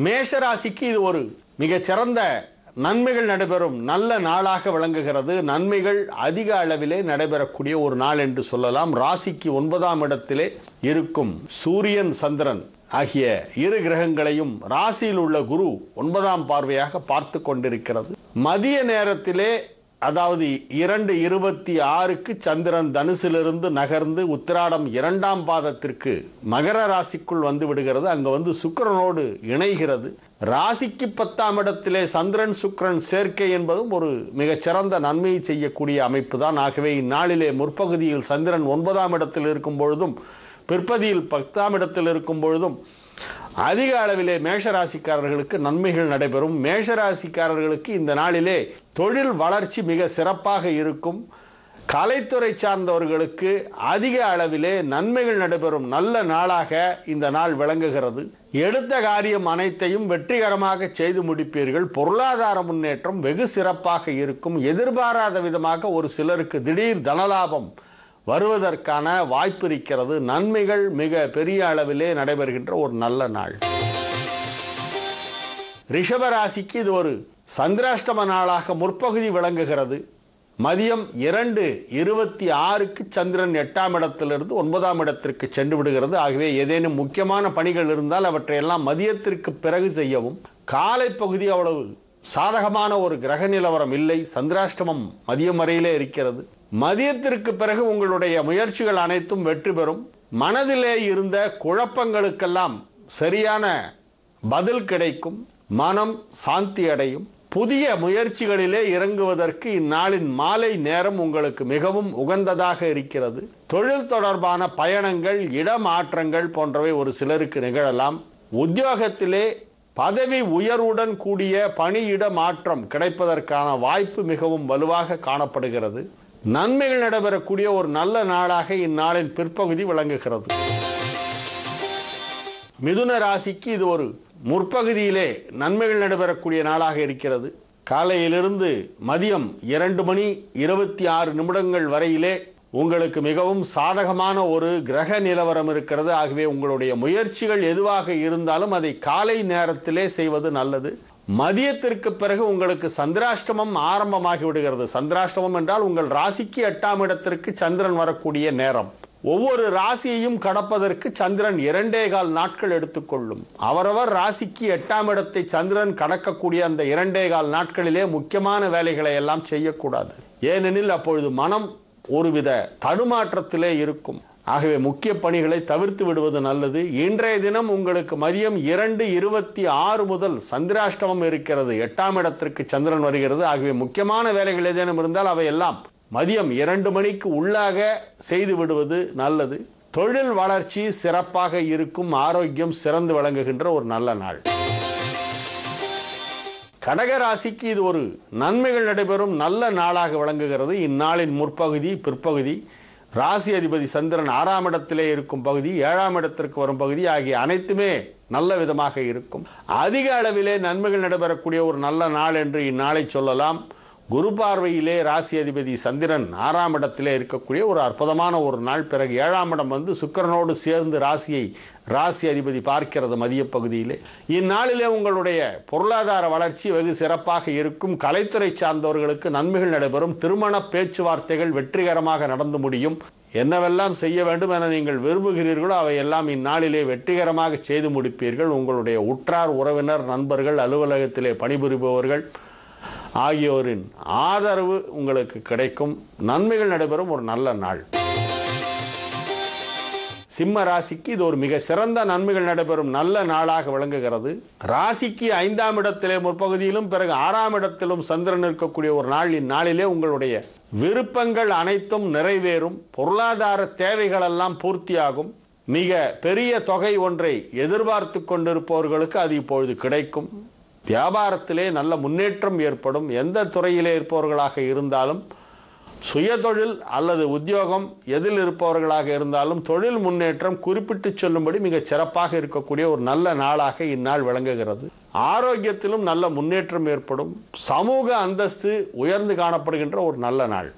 மேஷராசிக்கு இது ஒரு மிகச்சிறந்த நன்மைகள் நடைபெறும் நல்ல நாளாக விளங்குகிறது. நன்மைகள் அதிக அளவிலே நடைபெறக்கூடிய ஒரு நாள் என்று சொல்லலாம். ராசிக்கு 9ஆம் இடத்திலே இருக்கும் சூரியன் சந்திரன் ஆகிய இரு கிரகங்களையும் ராசியில் உள்ள குரு 9ஆம் பார்வையாக பார்த்து கொண்டிருக்கிறது. மதிய நேரத்திலே அதாவது 2:26க்கு சந்திரன் தனுசிலிருந்து நகர்ந்து உத்திராடம் 2ஆம் பாதத்திற்கு மகர ராசிக்குள் வந்து விடுகிறது. அங்கு வந்து சுக்கிரனோடு இணைகிறது. ராசிக்கு 10ஆம் இடத்திலே சந்திரன் சுக்கிரன் சேர்க்கை என்பதும் ஒரு மிகச்சிறந்த நன்மையை செய்யக்கூடிய அமைப்பு தான். ஆகவே இந்நாளிலே முற்பகுதியில் சந்திரன் 9ஆம் இடத்தில் இருக்கும் பொழுதும் பிற்பதியில் 10ஆம் இடத்தில் இருக்கும் பொழுதும் அதிக அளவிலே மேஷராசிக்காரர்களுக்கு நன்மைகள் நடைபெறும். மேஷராசிக்காரர்களுக்கு இந்த நாளிலே தொழில் வளர்ச்சி மிக சிறப்பாக இருக்கும். கலைத்துறை சார்ந்தவர்களுக்கு அதிக அளவிலே நன்மைகள் நடைபெறும் நல்ல நாளாக இந்த நாள் விளங்குகிறது. எடுத்த காரியம் அனைத்தையும் வெற்றிகரமாக செய்து முடிப்பீர்கள். பொருளாதார முன்னேற்றம் வெகு சிறப்பாக இருக்கும். எதிர்பாராத விதமாக ஒரு சிலருக்கு திடீர் தனலாபம் வருவதற்கான வாய்ப்பு இருக்கிறது. நன்மைகள் மிக பெரிய அளவிலே நடைபெறுகின்ற ஒரு நல்ல நாள். ரிஷபராசிக்கு இது ஒரு சந்திராஷ்டம நாளாக முற்பகுதி விளங்குகிறது. மதியம் 2:26க்கு சந்திரன் 8ஆம் இடத்திலிருந்து 9ஆம் இடத்திற்கு சென்று விடுகிறது. ஆகவே ஏதேனும் முக்கியமான பணிகள் இருந்தால் அவற்றையெல்லாம் மதியத்திற்கு பிறகு செய்யவும். காலை பகுதி அவ்வளவு சாதகமான ஒரு கிரக நிலவரம் இல்லை. சந்திராஷ்டமம் மதியம் வரையிலே இருக்கிறது. மதியத்திற்கு பிறகு உங்களுடைய முயற்சிகள் அனைத்தும் வெற்றி பெறும். மனதிலே இருந்த குழப்பங்களுக்கெல்லாம் சரியான பதில் கிடைக்கும். மனம் சாந்தி அடையும். புதிய முயற்சிகளிலே இறங்குவதற்கு இந்நாளின் மாலை நேரம் உங்களுக்கு மிகவும் உகந்ததாக இருக்கிறது. தொழில் தொடர்பான பயணங்கள் இடமாற்றங்கள் போன்றவை ஒரு சிலருக்கு நிகழலாம். உத்தியோகத்திலே பதவி உயர்வுடன் கூடிய பணியிட மாற்றம் கிடைப்பதற்கான வாய்ப்பு மிகவும் வலுவாக காணப்படுகிறது. நன்மைகள் நடைபெறக்கூடிய ஒரு நல்ல நாளாக இந்நாளின் பிற்பகுதி விளங்குகிறது. மிதுன ராசிக்கு இது ஒரு முற்பகுதியிலே நன்மைகள் நடைபெறக்கூடிய நாளாக இருக்கிறது. காலையிலிருந்து மதியம் 2:26 வரையிலே உங்களுக்கு மிகவும் சாதகமான ஒரு கிரக நிலவரம் இருக்கிறது. ஆகவே உங்களுடைய முயற்சிகள் எதுவாக இருந்தாலும் அதை காலை நேரத்திலே செய்வது நல்லது. மதியத்திற்கு பிறகு உங்களுக்கு சந்திராஷ்டமம் ஆரம்பமாகி விடுகிறது. சந்திராஷ்டமம் என்றால் உங்கள் ராசிக்கு 8ஆம் இடத்திற்கு சந்திரன் வரக்கூடிய நேரம். ஒவ்வொரு ராசியையும் கடப்பதற்கு சந்திரன் 2.25 நாட்கள் எடுத்துக்கொள்ளும். அவரவர் ராசிக்கு 8ஆம் இடத்தை சந்திரன் கடக்கக்கூடிய அந்த 2.25 நாட்களிலே முக்கியமான வேலைகளை எல்லாம் செய்யக்கூடாது. ஏனெனில் அப்பொழுது மனம் ஒருவித தடுமாற்றத்திலே இருக்கும். ஆகவே முக்கிய பணிகளை தவிர்த்து விடுவது நல்லது. இன்றைய தினம் உங்களுக்கு மதியம் 2:26 முதல் சந்திராஷ்டமம் இருக்கிறது. 8ஆம் இடத்திற்கு சந்திரன் வருகிறது. ஆகவே முக்கியமான வேலைகள் ஏதேனும் இருந்தால் அவையெல்லாம் மதியம் 2 மணிக்கு உள்ளாக செய்து விடுவது நல்லது. தொழில் வளர்ச்சி சிறப்பாக இருக்கும். ஆரோக்கியம் சிறந்து விளங்குகின்ற ஒரு நல்ல நாள். கடகராசிக்கு இது ஒரு நன்மைகள் நடைபெறும் நல்ல நாளாக விளங்குகிறது. இந்நாளின் முற்பகுதி பிற்பகுதி ராசி அதிபதி சந்திரன் 6ஆம் இடத்திலே இருக்கும் பகுதி 7ஆம் இடத்திற்கு வரும் பகுதி ஆகிய அனைத்துமே நல்ல விதமாக இருக்கும். அதிக அளவிலே நன்மைகள் நடைபெறக்கூடிய ஒரு நல்ல நாள் என்று இந்நாளை சொல்லலாம். குரு பார்வையிலே ராசி அதிபதி சந்திரன் 6ஆம் இடத்திலே இருக்கக்கூடிய ஒரு அற்புதமான ஒரு நாள். பிறகு 7ஆம் இடம் வந்து சுக்கிரனோடு சேர்ந்து ராசி அதிபதி பார்க்கிறது மதிய பகுதியிலே. இந்நாளிலே உங்களுடைய பொருளாதார வளர்ச்சி வெகு சிறப்பாக இருக்கும். கலைத்துறை சார்ந்தவர்களுக்கு நன்மைகள் நடைபெறும். திருமண பேச்சுவார்த்தைகள் வெற்றிகரமாக நடந்து முடியும். என்னவெல்லாம் செய்ய வேண்டும் என நீங்கள் விரும்புகிறீர்களோ அவையெல்லாம் இந்நாளிலே வெற்றிகரமாக செய்து முடிப்பீர்கள். உங்களுடைய உற்றார் உறவினர் நண்பர்கள் அலுவலகத்திலே பணிபுரிபவர்கள் ஆகியோரின் ஆதரவு உங்களுக்கு கிடைக்கும். நன்மைகள் நடைபெறும் ஒரு நல்ல நாள். சிம்ம ராசிக்கு இது ஒரு மிக சிறந்த நன்மைகள் நடைபெறும் நல்ல நாளாக விளங்குகிறது. ராசிக்கு 5ஆம் இடத்திலே முற்பகுதியிலும் பிறகு 6ஆம் இடத்திலும் சந்திரன் இருக்கக்கூடிய ஒரு நாள். இந்நாளிலே உங்களுடைய விருப்பங்கள் அனைத்தும் நிறைவேறும். பொருளாதார தேவைகள் எல்லாம் பூர்த்தியாகும். மிக பெரிய தொகை ஒன்றை எதிர்பார்த்து கொண்டிருப்பவர்களுக்கு அது இப்பொழுது கிடைக்கும். வியாபாரத்திலே நல்ல முன்னேற்றம் ஏற்படும். எந்த துறையிலே இருப்பவர்களாக இருந்தாலும் சுயதொழில் அல்லது உத்தியோகம் எதில் இருப்பவர்களாக இருந்தாலும் தொழில் முன்னேற்றம் குறிப்பிட்டு சொல்லும்படி மிகச் சிறப்பாக இருக்கக்கூடிய ஒரு நல்ல நாளாக இந்நாள் விளங்குகிறது. ஆரோக்கியத்திலும் நல்ல முன்னேற்றம் ஏற்படும். சமூக அந்தஸ்து உயர்ந்து காணப்படுகின்ற ஒரு நல்ல நாள்.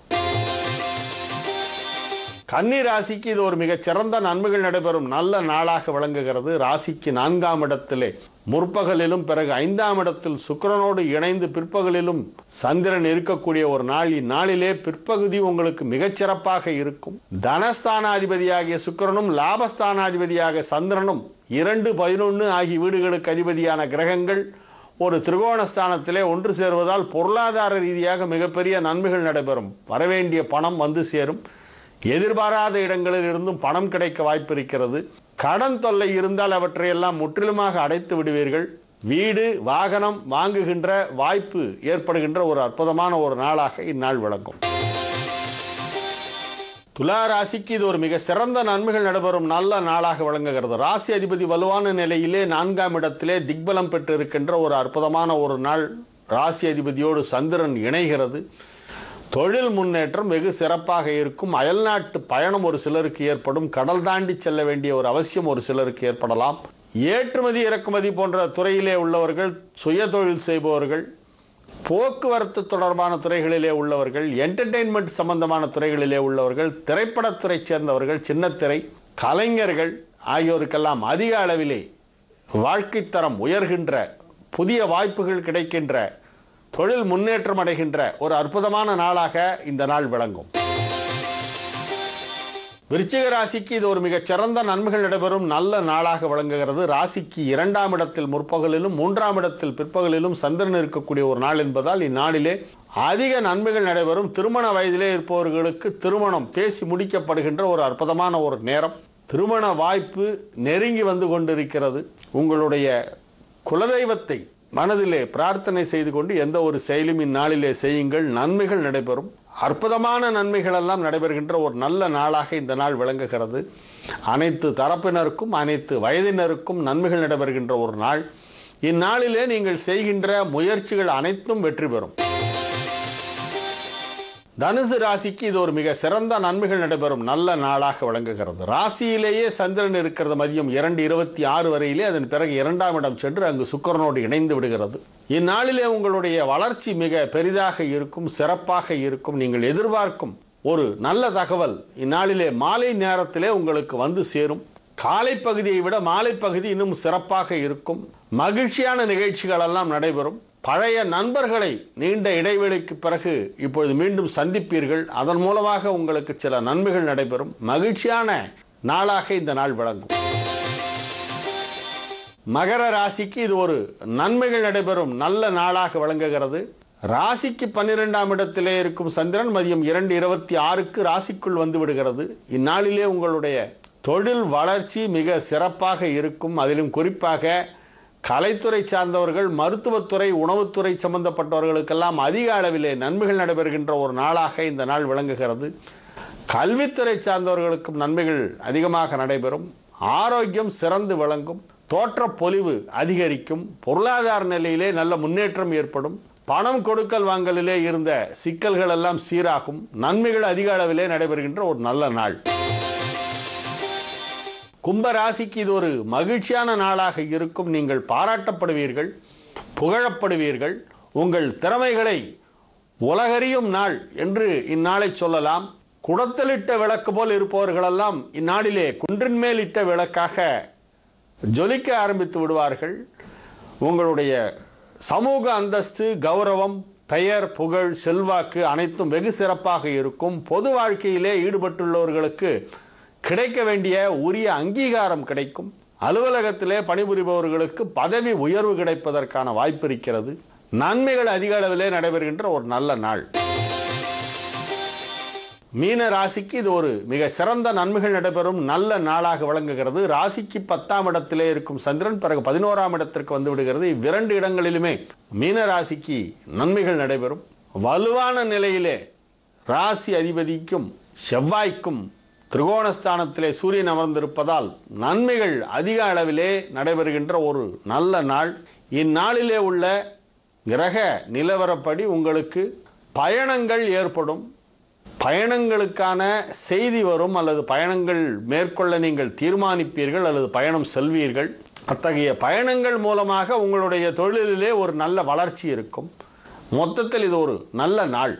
கன்னி ராசிக்கு இது ஒரு மிகச்சிறந்த நன்மைகள் நடைபெறும் நல்ல நாளாக விளங்குகிறது. ராசிக்கு 4ஆம் இடத்திலே முற்பகலிலும் பிறகு 5ஆம் இடத்தில் சுக்கிரனோடு இணைந்து பிற்பகலிலும் சந்திரன் இருக்கக்கூடிய ஒரு நாள். இந்நாளிலே பிற்பகுதி உங்களுக்கு மிகச்சிறப்பாக இருக்கும். தனஸ்தானாதிபதியாகிய சுக்கிரனும் லாபஸ்தானாதிபதியாக சந்திரனும் 2, 11 ஆகிய வீடுகளுக்கு அதிபதியான கிரகங்கள் ஒரு திரிகோணஸ்தானத்திலே ஒன்று சேருவதால் பொருளாதார ரீதியாக மிகப்பெரிய நன்மைகள் நடைபெறும். வரவேண்டிய பணம் வந்து சேரும். எதிர்பாராத இடங்களில் இருந்தும் பணம் கிடைக்க வாய்ப்பு இருக்கிறது. கடன் தொல்லை இருந்தால் அவற்றையெல்லாம் முற்றிலுமாக அடைத்து விடுவீர்கள். வீடு வாகனம் வாங்குகின்ற வாய்ப்பு ஏற்படுகின்ற ஒரு அற்புதமான ஒரு நாளாக இந்நாள் விளங்கும். துலா ராசிக்கு இது ஒரு மிக சிறந்த நன்மைகள் நடைபெறும் நல்ல நாளாக விளங்குகிறது. ராசி அதிபதி வலுவான நிலையிலே 4ஆம் இடத்திலே திக்பலம் பெற்று இருக்கின்ற ஒரு அற்புதமான ஒரு நாள். ராசி அதிபதியோடு சந்திரன் இணைகிறது. தொழில் முன்னேற்றம் வெகு சிறப்பாக இருக்கும். அயல்நாட்டு பயணம் ஒரு சிலருக்கு ஏற்படும். கடல் தாண்டி செல்ல வேண்டிய ஒரு அவசியம் ஒரு சிலருக்கு ஏற்படலாம். ஏற்றுமதி இறக்குமதி போன்ற துறையிலே உள்ளவர்கள், சுய தொழில் செய்பவர்கள், போக்குவரத்து தொடர்பான துறைகளிலே உள்ளவர்கள், என்டர்டெயின்மெண்ட் சம்பந்தமான துறைகளிலே உள்ளவர்கள், திரைப்படத்துறை சேர்ந்தவர்கள், சின்னத்திரை கலைஞர்கள் ஆகியோருக்கெல்லாம் அதிக அளவிலே வாழ்க்கை தரம் உயர்கின்ற, புதிய வாய்ப்புகள் கிடைக்கின்ற, தொழில் முன்னேற்றம் அடைகின்ற ஒரு அற்புதமான நாளாக இந்த நாள் விளங்கும். விருச்சிக ராசிக்கு இது ஒரு மிகச் சிறந்த நன்மைகள் நடைபெறும் நல்ல நாளாக விளங்குகிறது. ராசிக்கு 2ஆம் இடத்தில் முற்பகலிலும் 3ஆம் இடத்தில் பிற்பகலிலும் சந்திரன் இருக்கக்கூடிய ஒரு நாள் என்பதால் இந்நாளிலே அதிக நன்மைகள் நடைபெறும். திருமண வயதிலே இருப்பவர்களுக்கு திருமணம் பேசி முடிக்கப்படுகின்ற ஒரு அற்புதமான ஒரு நேரம். திருமண வாய்ப்பு நெருங்கி வந்து கொண்டிருக்கிறது. உங்களுடைய குலதெய்வத்தை மனதிலே பிரார்த்தனை செய்து கொண்டு எந்த ஒரு செயலும் இந்நாளிலே செய்யுங்கள். நன்மைகள் நடைபெறும். அற்புதமான நன்மைகள் எல்லாம் நடைபெறுகின்ற ஒரு நல்ல நாளாக இந்த நாள் விளங்குகிறது. அனைத்து தரப்பினருக்கும் அனைத்து வயதினருக்கும் நன்மைகள் நடைபெறுகின்ற ஒரு நாள். இந்நாளிலே நீங்கள் செய்கின்ற முயற்சிகள் அனைத்தும் வெற்றி பெறும். தனுசு ராசிக்கு இது ஒரு மிக சிறந்த நன்மைகள் நடைபெறும் நல்ல நாளாக விளங்குகிறது. ராசியிலேயே சந்திரன் இருக்கிறது மதியம் 2:26 வரையிலே. அதன் பிறகு 2ஆம் இடம் சென்று அங்கு சுக்கிரனோடு இணைந்து விடுகிறது. இந்நாளிலே உங்களுடைய வளர்ச்சி மிக பெரிதாக இருக்கும், சிறப்பாக இருக்கும். நீங்கள் எதிர்பார்க்கும் ஒரு நல்ல தகவல் இந்நாளிலே மாலை நேரத்திலே உங்களுக்கு வந்து சேரும். காலை பகுதியை விட மாலை பகுதி இன்னும் சிறப்பாக இருக்கும். மகிழ்ச்சியான நிகழ்ச்சிகள் எல்லாம் நடைபெறும். பழைய நண்பர்களை நீண்ட இடைவெளிக்கு பிறகு இப்பொழுது மீண்டும் சந்திப்பீர்கள். அதன் மூலமாக உங்களுக்கு சில நன்மைகள் நடைபெறும். மகிழ்ச்சியான நாளாக இந்த நாள் விளங்கும். மகர ராசிக்கு இது ஒரு நன்மைகள் நடைபெறும் நல்ல நாளாக விளங்குகிறது. ராசிக்கு 12ஆம் இடத்திலே இருக்கும் சந்திரன் மதியம் 2:26க்கு ராசிக்குள் வந்து விடுகிறது. இந்நாளிலே உங்களுடைய தொழில் வளர்ச்சி மிக சிறப்பாக இருக்கும். அதிலும் குறிப்பாக கலைத்துறை சார்ந்தவர்கள், மருத்துவத்துறை, உணவுத்துறை சம்பந்தப்பட்டவர்களுக்கெல்லாம் அதிக அளவிலே நன்மைகள் நடைபெறுகின்ற ஒரு நாளாக இந்த நாள் விளங்குகிறது. கல்வித்துறை சார்ந்தவர்களுக்கும் நன்மைகள் அதிகமாக நடைபெறும். ஆரோக்கியம் சிறந்து விளங்கும். தோற்றப்பொலிவு அதிகரிக்கும். பொருளாதார நிலையிலே நல்ல முன்னேற்றம் ஏற்படும். பணம் கொடுக்கல் வாங்கலிலே இருந்த சிக்கல்கள் எல்லாம் சீராகும். நன்மைகள் அதிக அளவிலே நடைபெறுகின்ற ஒரு நல்ல நாள். கும்ப ராசிக்கு இது ஒரு மகிழ்ச்சியான நாளாக இருக்கும். நீங்கள் பாராட்டப்படுவீர்கள், புகழப்படுவீர்கள். உங்கள் திறமைகளை உலகறியும் நாள் என்று இந்நாளை சொல்லலாம். குடத்தலிட்ட விளக்கு போல் இருப்பவர்களெல்லாம் இந்நாளிலே குன்றின் மேல் இட்ட விளக்காக ஜொலிக்க ஆரம்பித்து விடுவார்கள். உங்களுடைய சமூக அந்தஸ்து, கௌரவம், பெயர், புகழ், செல்வாக்கு அனைத்தும் வெகு சிறப்பாக இருக்கும். பொது வாழ்க்கையிலே ஈடுபட்டுள்ளவர்களுக்கு கிடைக்க வேண்டிய உரிய அங்கீகாரம் கிடைக்கும். அலுவலகத்திலே பணிபுரிபவர்களுக்கு பதவி உயர்வு கிடைப்பதற்கான வாய்ப்பு இருக்கிறது. நன்மைகள் அதிக அளவிலே நடைபெறுகின்ற ஒரு நல்ல நாள். மீன ராசிக்கு இது ஒரு மிக சிறந்த நன்மைகள் நடைபெறும் நல்ல நாளாக விளங்குகிறது. ராசிக்கு 10ஆம் இடத்திலே இருக்கும் சந்திரன் பிறகு 11ஆம் இடத்திற்கு வந்து விடுகிறது. இவ்விரண்டு இடங்களிலுமே மீன ராசிக்கு நன்மைகள் நடைபெறும். வலுவான நிலையிலே ராசி அதிபதிக்கும் செவ்வாய்க்கும் திரிகோணஸ்தானத்திலே சூரியன் அமர்ந்திருப்பதால் நன்மைகள் அதிக அளவிலே நடைபெறுகின்ற ஒரு நல்ல நாள். இந்நாளிலே உள்ள கிரக நிலவரப்படி உங்களுக்கு பயணங்கள் ஏற்படும். பயணங்களுக்கான செய்தி வரும், அல்லது பயணங்கள் மேற்கொள்ள நீங்கள் தீர்மானிப்பீர்கள், அல்லது பயணம் செல்வீர்கள். அத்தகைய பயணங்கள் மூலமாக உங்களுடைய தொழிலிலே ஒரு நல்ல வளர்ச்சி இருக்கும். மொத்தத்தில் இது ஒரு நல்ல நாள்.